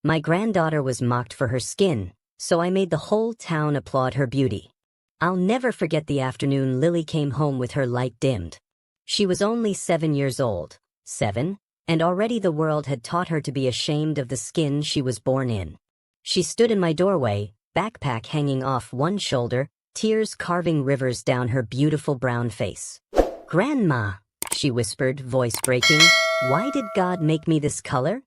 My granddaughter was mocked for her skin, so I made the whole town applaud her beauty. I'll never forget the afternoon Lily came home with her light dimmed. She was only 7 years old, 7, and already the world had taught her to be ashamed of the skin she was born in. She stood in my doorway, backpack hanging off one shoulder, tears carving rivers down her beautiful brown face. "Grandma," she whispered, voice breaking, "why did God make me this color?"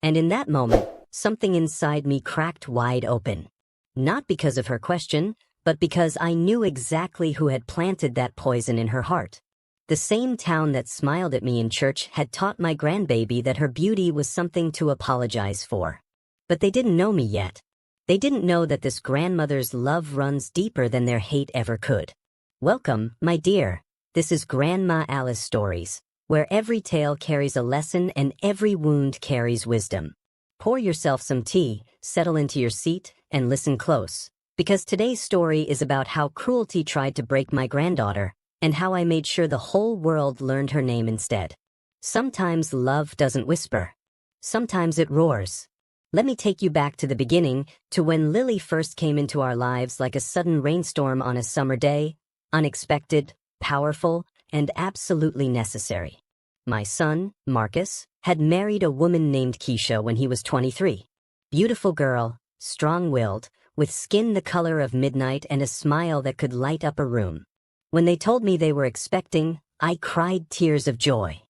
And in that moment, something inside me cracked wide open. Not because of her question, but because I knew exactly who had planted that poison in her heart. The same town that smiled at me in church had taught my grandbaby that her beauty was something to apologize for. But they didn't know me yet. They didn't know that this grandmother's love runs deeper than their hate ever could. Welcome, my dear. This is Grandma Alice Stories, where every tale carries a lesson and every wound carries wisdom. Pour yourself some tea, settle into your seat, and listen close, because today's story is about how cruelty tried to break my granddaughter, and how I made sure the whole world learned her name instead. Sometimes love doesn't whisper. Sometimes it roars. Let me take you back to the beginning, to when Lily first came into our lives like a sudden rainstorm on a summer day, unexpected, powerful, and absolutely necessary. My son, Marcus, had married a woman named Keisha when he was 23. Beautiful girl, strong-willed, with skin the color of midnight and a smile that could light up a room. When they told me they were expecting, I cried tears of joy.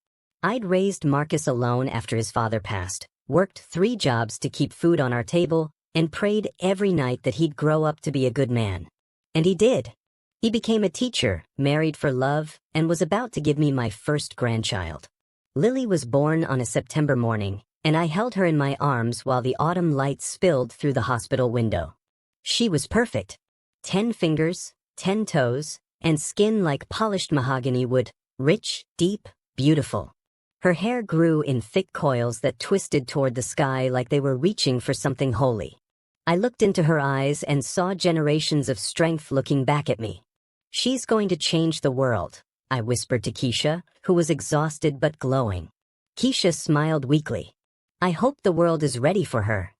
I'd raised Marcus alone after his father passed, worked 3 jobs to keep food on our table, and prayed every night that he'd grow up to be a good man. And he did. He became a teacher, married for love, and was about to give me my first grandchild. Lily was born on a September morning, and I held her in my arms while the autumn light spilled through the hospital window. She was perfect. 10 fingers, 10 toes, and skin like polished mahogany wood, rich, deep, beautiful. Her hair grew in thick coils that twisted toward the sky like they were reaching for something holy. I looked into her eyes and saw generations of strength looking back at me. "She's going to change the world," I whispered to Keisha, who was exhausted but glowing. Keisha smiled weakly. "I hope the world is ready for her."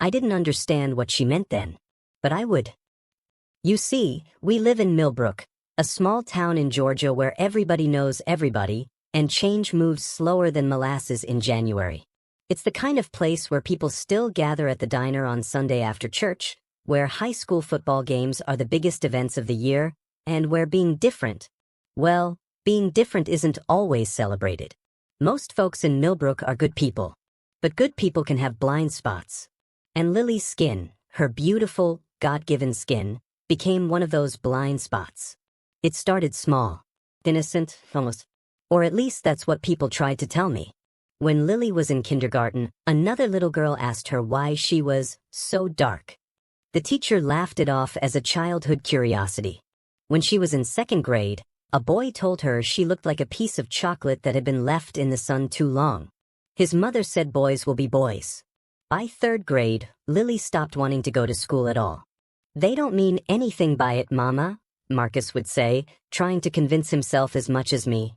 I didn't understand what she meant then, but I would. You see, we live in Millbrook, a small town in Georgia where everybody knows everybody, and change moves slower than molasses in January. It's the kind of place where people still gather at the diner on Sunday after church, where high school football games are the biggest events of the year, and where being different, well, being different isn't always celebrated. Most folks in Millbrook are good people, but good people can have blind spots. And Lily's skin, her beautiful, God-given skin, became one of those blind spots. It started small, innocent, almost, or at least that's what people tried to tell me. When Lily was in kindergarten, another little girl asked her why she was so dark. The teacher laughed it off as a childhood curiosity. When she was in 2nd grade, a boy told her she looked like a piece of chocolate that had been left in the sun too long. His mother said boys will be boys. By 3rd grade, Lily stopped wanting to go to school at all. "They don't mean anything by it, Mama," Marcus would say, trying to convince himself as much as me.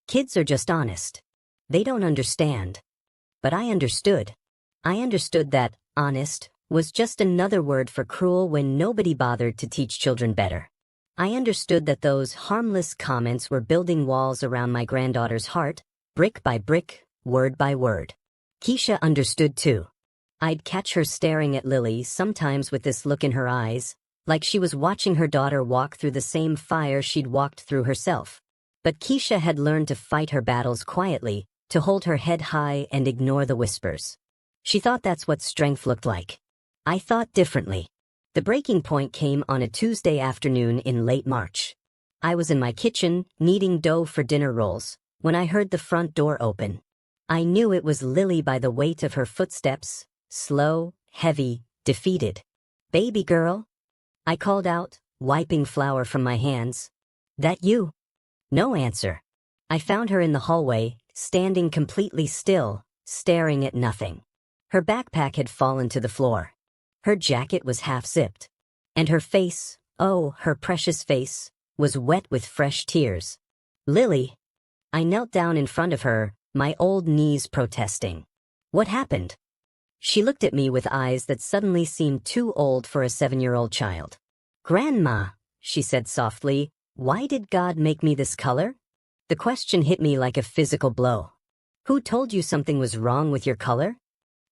"Kids are just honest. They don't understand." But I understood. I understood that honest was just another word for cruel when nobody bothered to teach children better. I understood that those harmless comments were building walls around my granddaughter's heart, brick by brick, word by word. Keisha understood too. I'd catch her staring at Lily, sometimes with this look in her eyes, like she was watching her daughter walk through the same fire she'd walked through herself. But Keisha had learned to fight her battles quietly, to hold her head high and ignore the whispers. She thought that's what strength looked like. I thought differently. The breaking point came on a Tuesday afternoon in late March. I was in my kitchen, kneading dough for dinner rolls, when I heard the front door open. I knew it was Lily by the weight of her footsteps, slow, heavy, defeated. "Baby girl?" I called out, wiping flour from my hands. "That you?" No answer. I found her in the hallway, standing completely still, staring at nothing. Her backpack had fallen to the floor. Her jacket was half-zipped. And her face, oh, her precious face, was wet with fresh tears. "Lily." I knelt down in front of her, my old knees protesting. "What happened?" She looked at me with eyes that suddenly seemed too old for a 7-year-old child. "Grandma," she said softly, "why did God make me this color?" The question hit me like a physical blow. "Who told you something was wrong with your color?"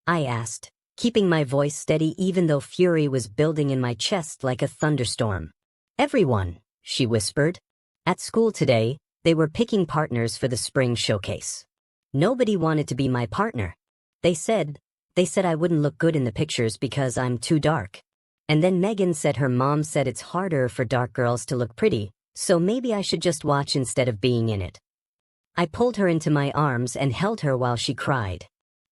I asked, keeping my voice steady even though fury was building in my chest like a thunderstorm. "Everyone," she whispered. "At school today, they were picking partners for the spring showcase. Nobody wanted to be my partner. They said I wouldn't look good in the pictures because I'm too dark. And then Megan said her mom said it's harder for dark girls to look pretty, so maybe I should just watch instead of being in it." I pulled her into my arms and held her while she cried.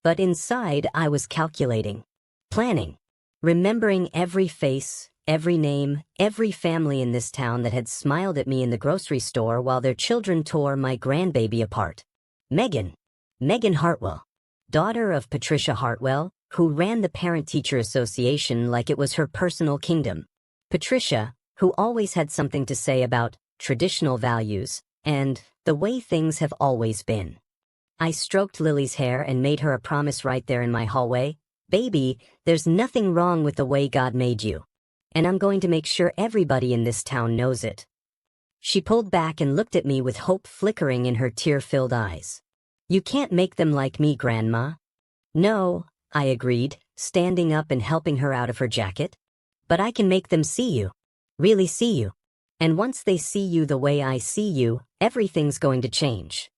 But inside, I was calculating, planning, remembering every face, every name, every family in this town that had smiled at me in the grocery store while their children tore my grandbaby apart. Megan Hartwell, daughter of Patricia Hartwell, who ran the Parent-Teacher Association like it was her personal kingdom. Patricia, who always had something to say about traditional values and the way things have always been. I stroked Lily's hair and made her a promise right there in my hallway. "Baby, there's nothing wrong with the way God made you. And I'm going to make sure everybody in this town knows it." She pulled back and looked at me with hope flickering in her tear-filled eyes. "You can't make them like me, Grandma." "No," I agreed, standing up and helping her out of her jacket. "But I can make them see you. Really see you. And once they see you the way I see you, everything's going to change."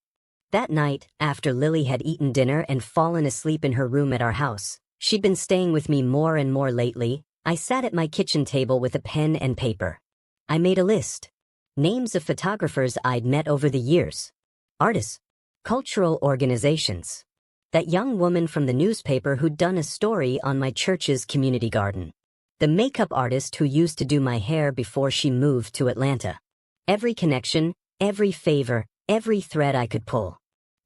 That night, after Lily had eaten dinner and fallen asleep in her room at our house, she'd been staying with me more and more lately, I sat at my kitchen table with a pen and paper. I made a list. Names of photographers I'd met over the years. Artists. Cultural organizations. That young woman from the newspaper who'd done a story on my church's community garden. The makeup artist who used to do my hair before she moved to Atlanta. Every connection, every favor, every thread I could pull.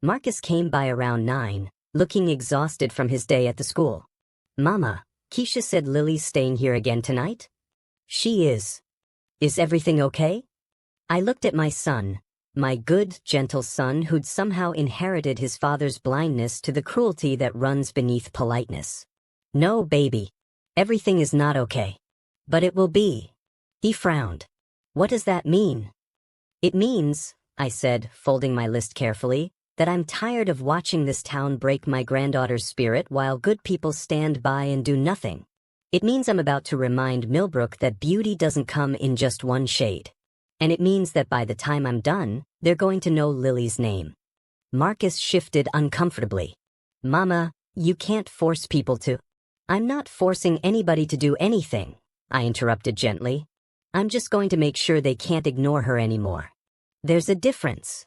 Marcus came by around 9, looking exhausted from his day at the school. "Mama, Keisha said Lily's staying here again tonight?" "She is. Is everything okay?" I looked at my son, my good, gentle son who'd somehow inherited his father's blindness to the cruelty that runs beneath politeness. "No, baby. Everything is not okay. But it will be." He frowned. "What does that mean?" "It means," I said, folding my list carefully, "that I'm tired of watching this town break my granddaughter's spirit while good people stand by and do nothing. It means I'm about to remind Millbrook that beauty doesn't come in just one shade. And it means that by the time I'm done, they're going to know Lily's name." Marcus shifted uncomfortably. "Mama, you can't force people to." "I'm not forcing anybody to do anything," I interrupted gently. "I'm just going to make sure they can't ignore her anymore. There's a difference."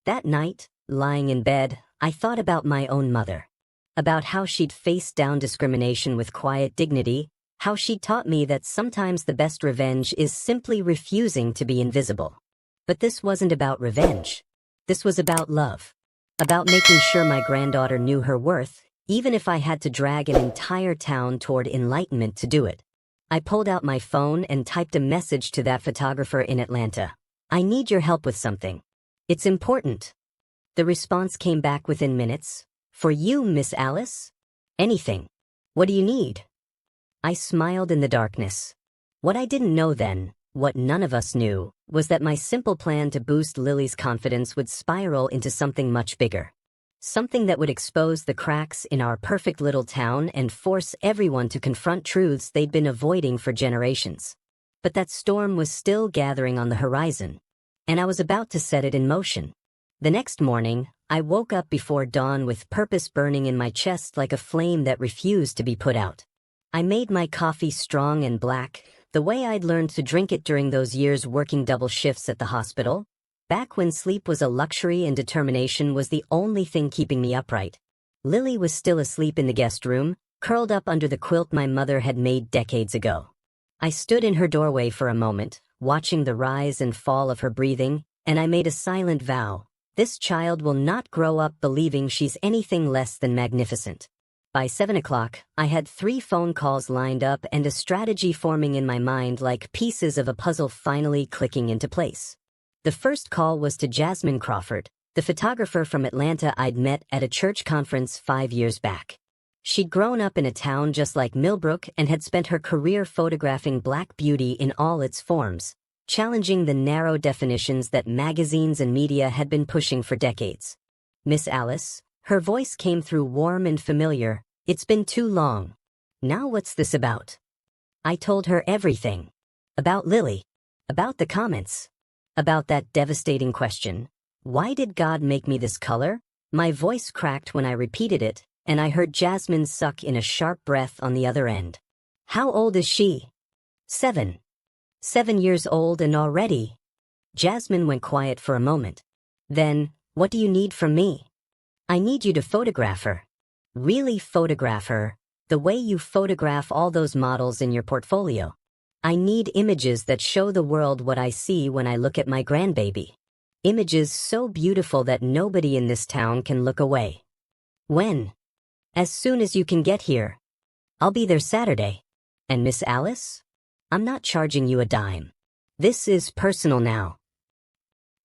That night, lying in bed, I thought about my own mother. About how she'd faced down discrimination with quiet dignity, how she'd taught me that sometimes the best revenge is simply refusing to be invisible. But this wasn't about revenge. This was about love. About making sure my granddaughter knew her worth, even if I had to drag an entire town toward enlightenment to do it. I pulled out my phone and typed a message to that photographer in Atlanta. "I need your help with something. It's important." The response came back within minutes. "For you, Miss Alice? Anything. What do you need?" I smiled in the darkness. What I didn't know then, what none of us knew, was that my simple plan to boost Lily's confidence would spiral into something much bigger. Something that would expose the cracks in our perfect little town and force everyone to confront truths they'd been avoiding for generations. But that storm was still gathering on the horizon, and I was about to set it in motion. The next morning, I woke up before dawn with purpose burning in my chest like a flame that refused to be put out. I made my coffee strong and black, the way I'd learned to drink it during those years working double shifts at the hospital, back when sleep was a luxury and determination was the only thing keeping me upright. Lily was still asleep in the guest room, curled up under the quilt my mother had made decades ago. I stood in her doorway for a moment, watching the rise and fall of her breathing, and I made a silent vow. This child will not grow up believing she's anything less than magnificent. By 7 o'clock, I had 3 phone calls lined up and a strategy forming in my mind like pieces of a puzzle finally clicking into place. The first call was to Jasmine Crawford, the photographer from Atlanta I'd met at a church conference 5 years back. She'd grown up in a town just like Millbrook and had spent her career photographing Black beauty in all its forms, challenging the narrow definitions that magazines and media had been pushing for decades. Miss Alice, her voice came through warm and familiar. It's been too long. Now what's this about? I told her everything. About Lily. About the comments. About that devastating question. Why did God make me this color? My voice cracked when I repeated it, and I heard Jasmine suck in a sharp breath on the other end. How old is she? 7. 7 years old and already. Jasmine went quiet for a moment. Then, what do you need from me? I need you to photograph her. Really photograph her, the way you photograph all those models in your portfolio. I need images that show the world what I see when I look at my grandbaby. Images so beautiful that nobody in this town can look away. When? As soon as you can get here. I'll be there Saturday. And Miss Alice? I'm not charging you a dime. This is personal now.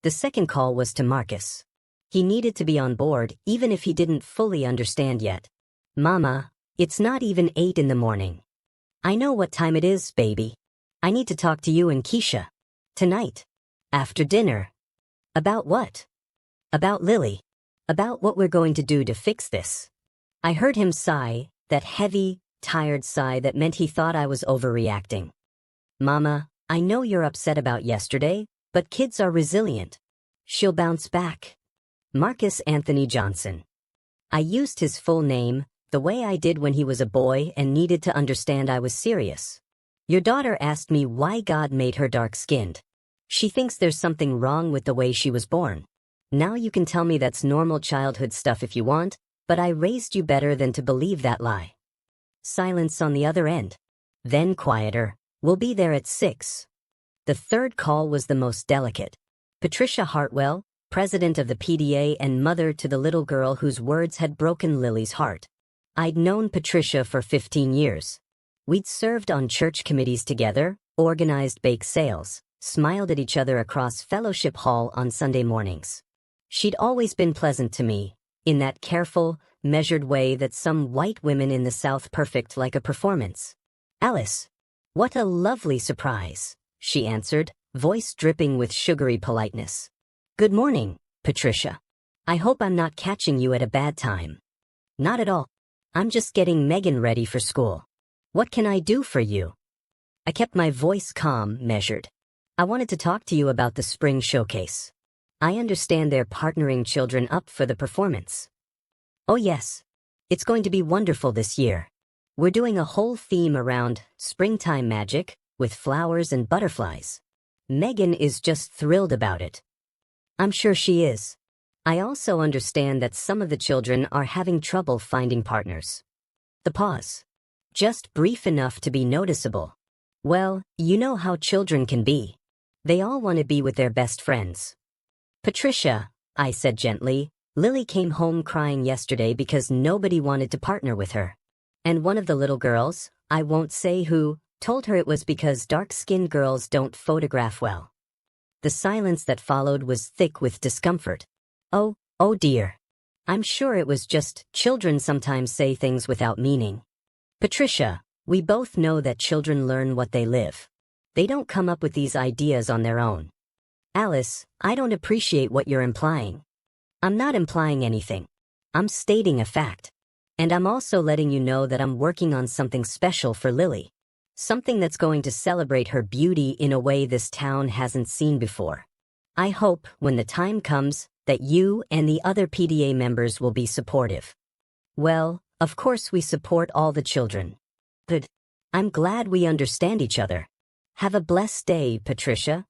The second call was to Marcus. He needed to be on board even if he didn't fully understand yet. Mama, it's not even 8 in the morning. I know what time it is, baby. I need to talk to you and Keisha. Tonight. After dinner. About what? About Lily. About what we're going to do to fix this. I heard him sigh, that heavy, tired sigh that meant he thought I was overreacting. Mama, I know you're upset about yesterday, but kids are resilient. She'll bounce back. Marcus Anthony Johnson. I used his full name, the way I did when he was a boy and needed to understand I was serious. Your daughter asked me why God made her dark-skinned. She thinks there's something wrong with the way she was born. Now you can tell me that's normal childhood stuff if you want, but I raised you better than to believe that lie. Silence on the other end. Then quieter. We'll be there at 6. The third call was the most delicate. Patricia Hartwell, president of the PDA and mother to the little girl whose words had broken Lily's heart. I'd known Patricia for 15 years. We'd served on church committees together, organized bake sales, smiled at each other across Fellowship Hall on Sunday mornings. She'd always been pleasant to me, in that careful, measured way that some white women in the South perfect like a performance. Alice, what a lovely surprise, she answered, voice dripping with sugary politeness. Good morning, Patricia. I hope I'm not catching you at a bad time. Not at all. I'm just getting Megan ready for school. What can I do for you? I kept my voice calm, measured. I wanted to talk to you about the spring showcase. I understand they're partnering children up for the performance. Oh yes. It's going to be wonderful this year. We're doing a whole theme around springtime magic with flowers and butterflies. Megan is just thrilled about it. I'm sure she is. I also understand that some of the children are having trouble finding partners. The pause. Just brief enough to be noticeable. Well, you know how children can be. They all want to be with their best friends. Patricia, I said gently, Lily came home crying yesterday because nobody wanted to partner with her. And one of the little girls, I won't say who, told her it was because dark-skinned girls don't photograph well. The silence that followed was thick with discomfort. Oh dear. I'm sure it was just children sometimes say things without meaning. Patricia, we both know that children learn what they live. They don't come up with these ideas on their own. Alice, I don't appreciate what you're implying. I'm not implying anything. I'm stating a fact. And I'm also letting you know that I'm working on something special for Lily. Something that's going to celebrate her beauty in a way this town hasn't seen before. I hope, when the time comes, that you and the other PDA members will be supportive. Well, of course we support all the children. Good. I'm glad we understand each other. Have a blessed day, Patricia.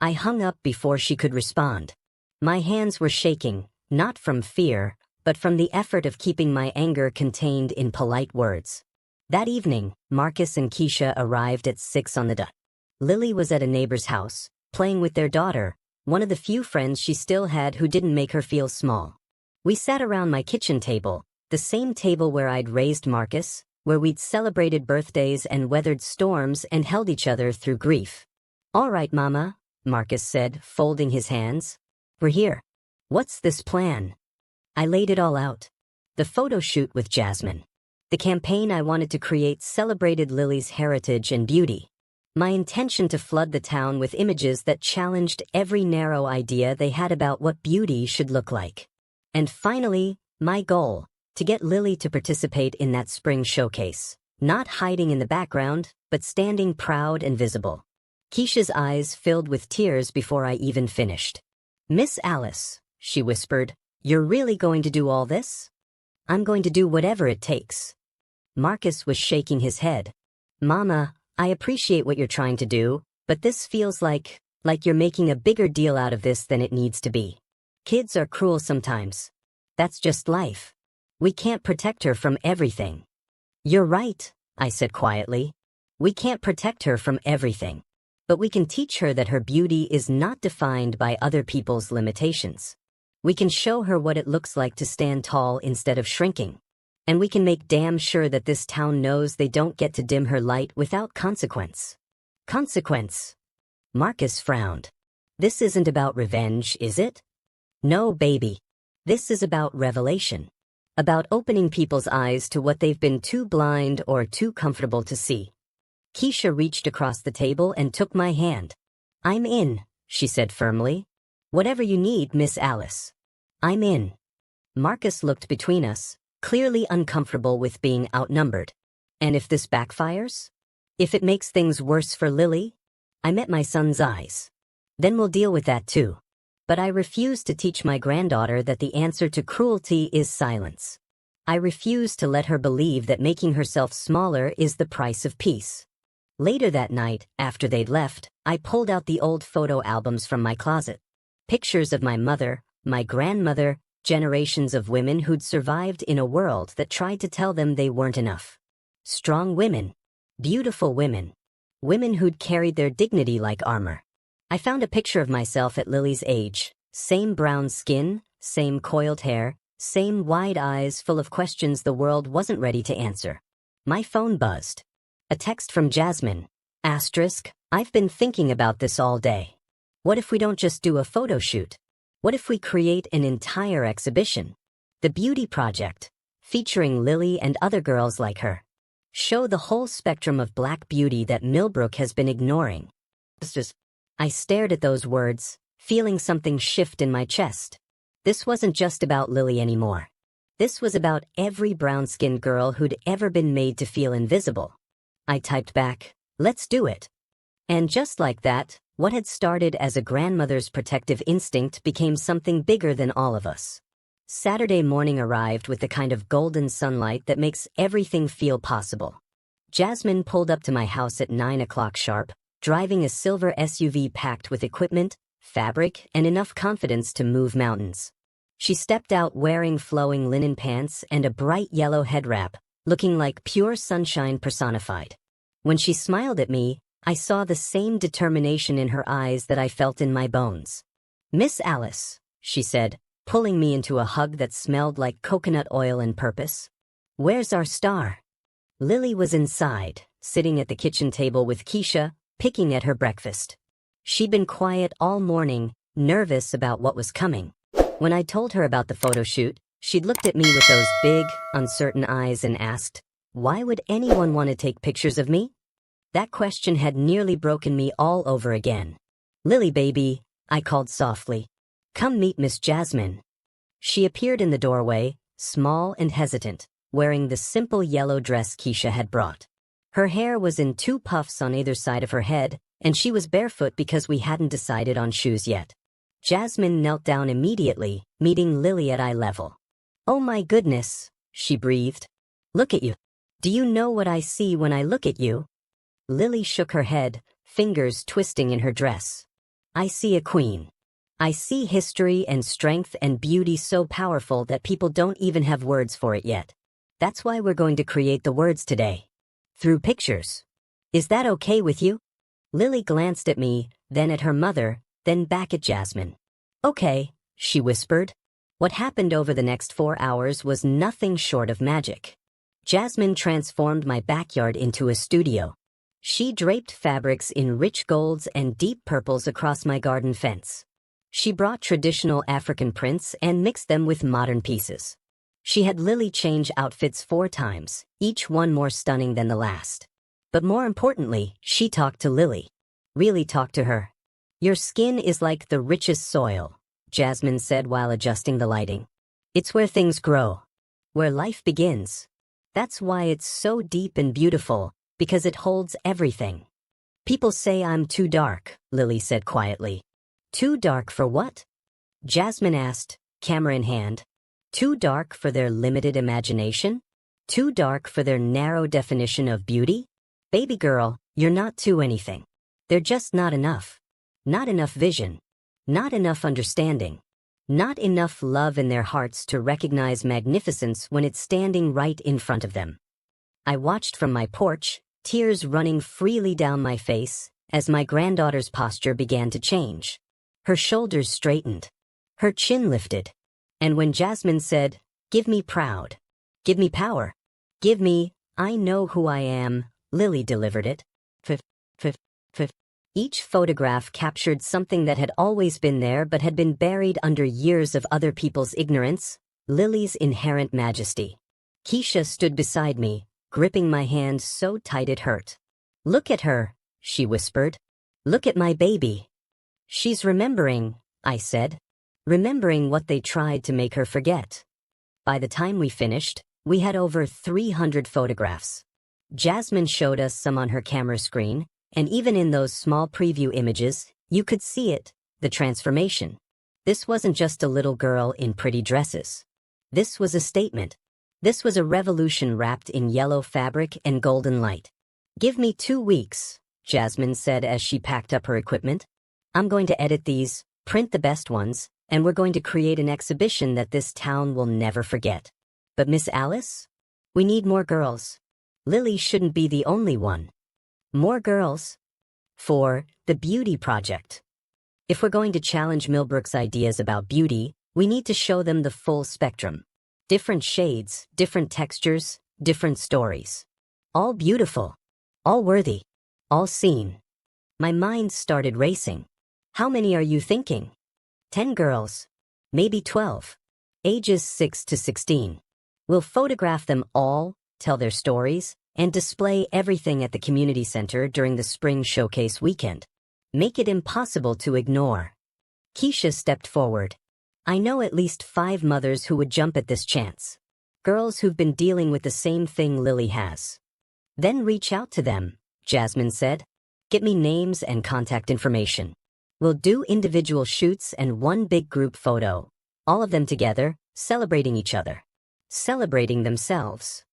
I hung up before she could respond. My hands were shaking, not from fear, but from the effort of keeping my anger contained in polite words. That evening, Marcus and Keisha arrived at 6 on the dot. Lily was at a neighbor's house, playing with their daughter, one of the few friends she still had who didn't make her feel small. We sat around my kitchen table, the same table where I'd raised Marcus, where we'd celebrated birthdays and weathered storms and held each other through grief. All right, Mama, Marcus said, folding his hands. We're here. What's this plan? I laid it all out. The photo shoot with Jasmine. The campaign I wanted to create celebrated Lily's heritage and beauty. My intention to flood the town with images that challenged every narrow idea they had about what beauty should look like. And finally, my goal, to get Lily to participate in that spring showcase, not hiding in the background, but standing proud and visible. Keisha's eyes filled with tears before I even finished. "Miss Alice," she whispered, "you're really going to do all this?" "I'm going to do whatever it takes." Marcus was shaking his head. "Mama, I appreciate what you're trying to do, but this feels like you're making a bigger deal out of this than it needs to be. Kids are cruel sometimes. That's just life. We can't protect her from everything." "You're right," I said quietly. "We can't protect her from everything. But we can teach her that her beauty is not defined by other people's limitations. We can show her what it looks like to stand tall instead of shrinking. And we can make damn sure that this town knows they don't get to dim her light without consequence." "Consequence?" Marcus frowned. "This isn't about revenge, is it?" "No, baby. This is about revelation. About opening people's eyes to what they've been too blind or too comfortable to see." Keisha reached across the table and took my hand. "I'm in," she said firmly. "Whatever you need, Miss Alice. I'm in." Marcus looked between us, clearly uncomfortable with being outnumbered. "And if this backfires? If it makes things worse for Lily?" I met my son's eyes. "Then we'll deal with that too." But I refused to teach my granddaughter that the answer to cruelty is silence. I refused to let her believe that making herself smaller is the price of peace. Later that night, after they'd left, I pulled out the old photo albums from my closet. Pictures of my mother, my grandmother, generations of women who'd survived in a world that tried to tell them they weren't enough. Strong women. Beautiful women. Women who'd carried their dignity like armor. I found a picture of myself at Lily's age. Same brown skin, same coiled hair, same wide eyes full of questions the world wasn't ready to answer. My phone buzzed. A text from Jasmine. Asterisk, "I've been thinking about this all day. What if we don't just do a photo shoot? What if we create an entire exhibition? The Beauty Project, featuring Lily and other girls like her. Show the whole spectrum of Black beauty that Millbrook has been ignoring." I stared at those words, feeling something shift in my chest. This wasn't just about Lily anymore. This was about every brown-skinned girl who'd ever been made to feel invisible. I typed back, "Let's do it." And just like that, what had started as a grandmother's protective instinct became something bigger than all of us. Saturday morning arrived with the kind of golden sunlight that makes everything feel possible. Jasmine pulled up to my house at 9 o'clock sharp, driving a silver SUV packed with equipment, fabric, and enough confidence to move mountains. She stepped out wearing flowing linen pants and a bright yellow head wrap, looking like pure sunshine personified. When she smiled at me, I saw the same determination in her eyes that I felt in my bones. "Miss Alice," she said, pulling me into a hug that smelled like coconut oil and purpose. "Where's our star?" Lily was inside, sitting at the kitchen table with Keisha, picking at her breakfast. She'd been quiet all morning, nervous about what was coming. When I told her about the photo shoot, she'd looked at me with those big, uncertain eyes and asked, "Why would anyone want to take pictures of me?" That question had nearly broken me all over again. "Lily, baby," I called softly. "Come meet Miss Jasmine." She appeared in the doorway, small and hesitant, wearing the simple yellow dress Keisha had brought. Her hair was in 2 puffs on either side of her head, and she was barefoot because we hadn't decided on shoes yet. Jasmine knelt down immediately, meeting Lily at eye level. "Oh my goodness," she breathed. "Look at you. Do you know what I see when I look at you?" Lily shook her head, fingers twisting in her dress. "I see a queen. I see history and strength and beauty so powerful that people don't even have words for it yet. That's why we're going to create the words today. Through pictures. Is that okay with you?" Lily glanced at me, then at her mother, then back at Jasmine. "Okay," she whispered. What happened over the next 4 hours was nothing short of magic. Jasmine transformed my backyard into a studio. She draped fabrics in rich golds and deep purples across my garden fence. She brought traditional African prints and mixed them with modern pieces. She had Lily change outfits 4 times, each one more stunning than the last. But more importantly, she talked to Lily. Really talked to her. "Your skin is like the richest soil," Jasmine said while adjusting the lighting. "It's where things grow. Where life begins. That's why it's so deep and beautiful, because it holds everything." "People say I'm too dark," Lily said quietly. "Too dark for what?" Jasmine asked, camera in hand. "Too dark for their limited imagination? Too dark for their narrow definition of beauty? Baby girl, you're not too anything. They're just not enough. Not enough vision. Not enough understanding. Not enough love in their hearts to recognize magnificence when it's standing right in front of them." I watched from my porch, tears running freely down my face, as my granddaughter's posture began to change. Her shoulders straightened. Her chin lifted. And when Jasmine said, "Give me proud. Give me power. Give me, I know who I am," Lily delivered it. Each photograph captured something that had always been there but had been buried under years of other people's ignorance: Lily's inherent majesty. Keisha stood beside me, gripping my hand so tight it hurt. "Look at her," she whispered. "Look at my baby." "She's remembering," I said. "Remembering what they tried to make her forget." By the time we finished, we had over 300 photographs. Jasmine showed us some on her camera screen, and even in those small preview images, you could see it, the transformation. This wasn't just a little girl in pretty dresses. This was a statement. This was a revolution wrapped in yellow fabric and golden light. "Give me 2 weeks," Jasmine said as she packed up her equipment. "I'm going to edit these, print the best ones, and we're going to create an exhibition that this town will never forget. But Miss Alice? We need more girls. Lily shouldn't be the only one. More girls. For the Beauty Project. If we're going to challenge Millbrook's ideas about beauty, we need to show them the full spectrum. Different shades, different textures, different stories. All beautiful. All worthy. All seen." My mind started racing. "How many are you thinking?" 10 girls. Maybe 12. Ages 6 to 16. We'll photograph them all, tell their stories, and display everything at the community center during the spring showcase weekend. Make it impossible to ignore. Keisha stepped forward. "I know at least 5 mothers who would jump at this chance. Girls who've been dealing with the same thing Lily has." "Then reach out to them," Jasmine said. "Get me names and contact information. We'll do individual shoots and one big group photo. All of them together, celebrating each other. Celebrating themselves."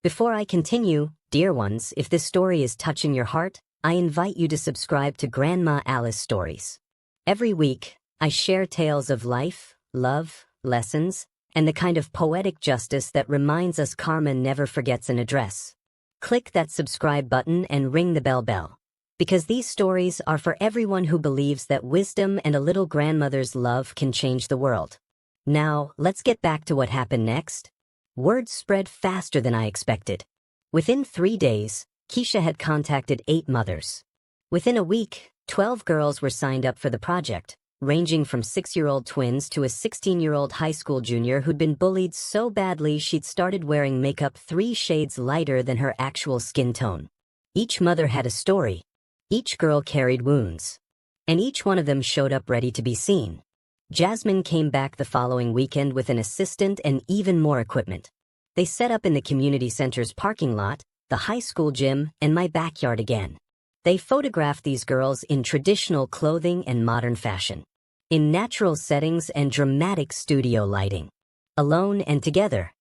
Before I continue, dear ones, if this story is touching your heart, I invite you to subscribe to Grandma Alice Stories. Every week, I share tales of life, love, lessons, and the kind of poetic justice that reminds us karma never forgets an address. Click that subscribe button and ring the bell. Because these stories are for everyone who believes that wisdom and a little grandmother's love can change the world. Now, let's get back to what happened next. Word spread faster than I expected. Within 3 days, Keisha had contacted 8 mothers. Within a week, 12 girls were signed up for the project, ranging from 6-year-old twins to a 16-year-old high school junior who'd been bullied so badly she'd started wearing makeup 3 shades lighter than her actual skin tone. Each mother had a story. Each girl carried wounds. And each one of them showed up ready to be seen. Jasmine came back the following weekend with an assistant and even more equipment. They set up in the community center's parking lot, the high school gym, and my backyard again. They photographed these girls in traditional clothing and modern fashion, in natural settings and dramatic studio lighting. Alone and together.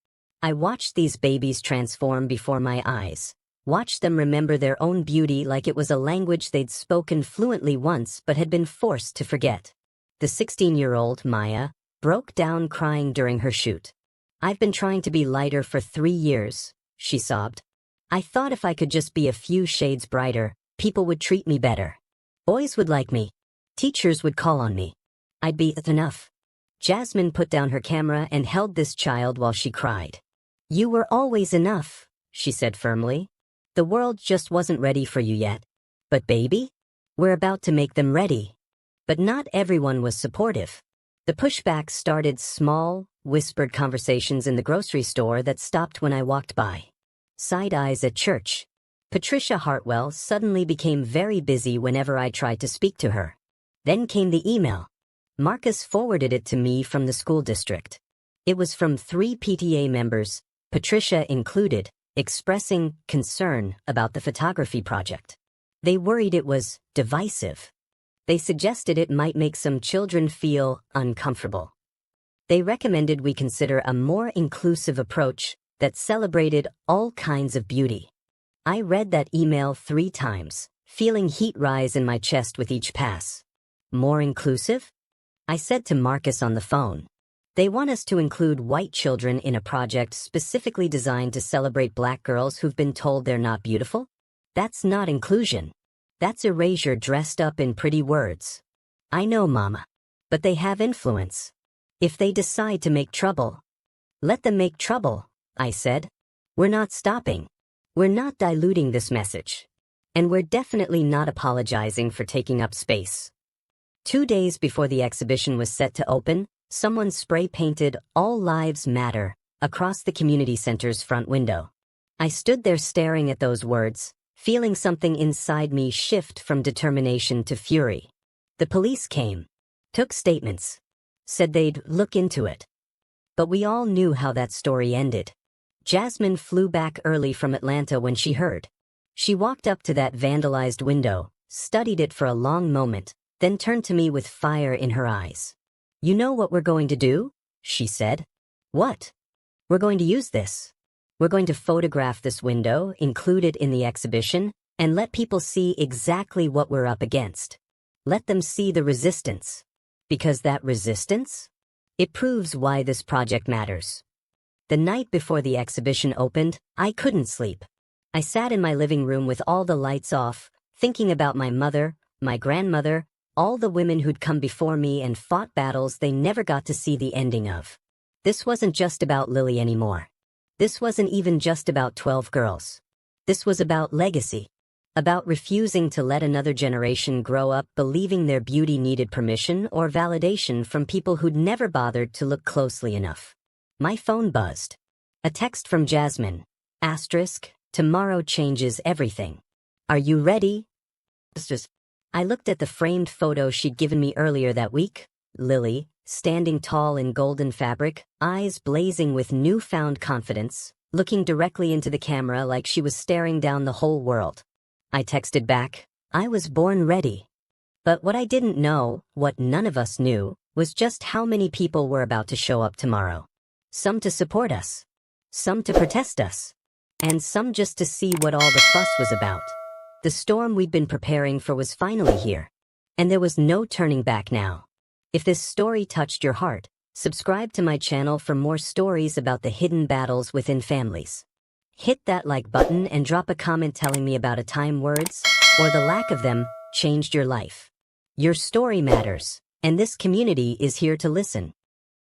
I watched these babies transform before my eyes. Watched them remember their own beauty like it was a language they'd spoken fluently once but had been forced to forget. The 16-year-old, Maya, broke down crying during her shoot. "I've been trying to be lighter for 3 years," she sobbed. "I thought if I could just be a few shades brighter, people would treat me better. Boys would like me. Teachers would call on me. I'd be enough." Jasmine put down her camera and held this child while she cried. "You were always enough," she said firmly. "The world just wasn't ready for you yet. But baby, we're about to make them ready." But not everyone was supportive. The pushback started small, whispered conversations in the grocery store that stopped when I walked by. Side eyes at church. Patricia Hartwell suddenly became very busy whenever I tried to speak to her. Then came the email. Marcus forwarded it to me from the school district. It was from 3 PTA members, Patricia included, expressing concern about the photography project. They worried it was divisive. They suggested it might make some children feel uncomfortable. They recommended we consider a more inclusive approach that celebrated all kinds of beauty. I read that email 3 times, feeling heat rise in my chest with each pass. More inclusive? I said to Marcus on the phone. They want us to include white children in a project specifically designed to celebrate black girls who've been told they're not beautiful? That's not inclusion. That's erasure dressed up in pretty words. I know, Mama. But they have influence. If they decide to make trouble, let them make trouble, I said. We're not stopping. We're not diluting this message. And we're definitely not apologizing for taking up space. 2 days before the exhibition was set to open, someone spray-painted "All Lives Matter" across the community center's front window. I stood there staring at those words, feeling something inside me shift from determination to fury. The police came, took statements, said they'd look into it. But we all knew how that story ended. Jasmine flew back early from Atlanta when she heard. She walked up to that vandalized window, studied it for a long moment, then turned to me with fire in her eyes. "You know what we're going to do?" she said. "What?" "We're going to use this. We're going to photograph this window, include it in the exhibition, and let people see exactly what we're up against. Let them see the resistance. Because that resistance? It proves why this project matters." The night before the exhibition opened, I couldn't sleep. I sat in my living room with all the lights off, thinking about my mother, my grandmother, all the women who'd come before me and fought battles they never got to see the ending of. This wasn't just about Lily anymore. This wasn't even just about 12 girls. This was about legacy. About refusing to let another generation grow up believing their beauty needed permission or validation from people who'd never bothered to look closely enough. My phone buzzed. A text from Jasmine. "Tomorrow changes everything. Are you ready?" I looked at the framed photo she'd given me earlier that week. Lily, standing tall in golden fabric, eyes blazing with newfound confidence, looking directly into the camera like she was staring down the whole world. I texted back, I was born ready. But what I didn't know, what none of us knew, was just how many people were about to show up tomorrow. Some to support us, some to protest us, and some just to see what all the fuss was about. The storm we'd been preparing for was finally here, and there was no turning back now. If this story touched your heart, subscribe to my channel for more stories about the hidden battles within families. Hit that like button and drop a comment telling me about a time words, or the lack of them, changed your life. Your story matters, and this community is here to listen.